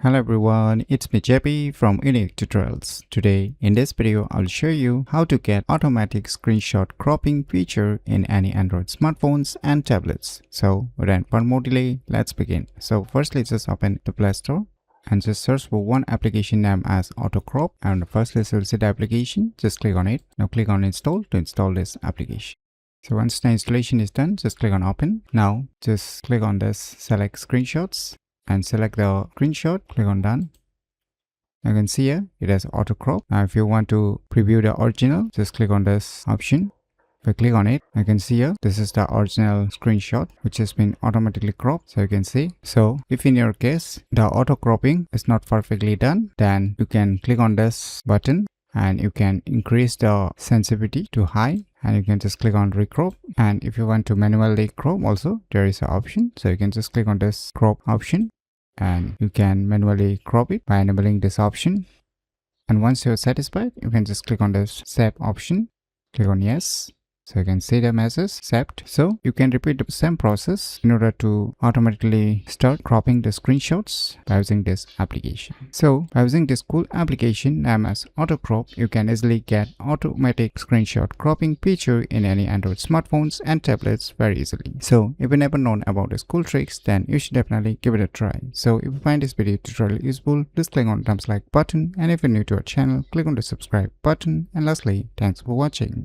Hello everyone, it's me JP from UniqueTutorials. Today in this video I'll show you how to get automatic screenshot cropping feature in any Android smartphones and tablets. So without further more delay, let's begin. So firstly just open the Play Store and just search for one application named as Auto Crop, and firstly you'll see the application. Just click on it. Now click on install to install this application. So once the installation is done, just click on open. Now just click on this select screenshots and select the screenshot. Click on done. You can see here it has auto crop. Now if you want to preview the original, just click on this option. If I click on it, I can see here this is the original screenshot which has been automatically cropped. So you can see. So if in your case the auto cropping is not perfectly done, then you can click on this button and you can increase the sensitivity to high, and you can just click on recrop. And if you want to manually crop also, there is an option. So you can just click on this crop option and you can manually crop it by enabling this option. And once you're satisfied, you can just click on this save option. Click on yes. So you can see the message saved. So you can repeat the same process in order to automatically start cropping the screenshots by using this application. So by using this cool application named as Auto Crop, you can easily get automatic screenshot cropping feature in any Android smartphones and tablets very easily. So if you never known about these cool tricks, then you should definitely give it a try. So if you find this video tutorial useful, please click on the thumbs like button, and if you're new to our channel, click on the subscribe button. And lastly, thanks for watching.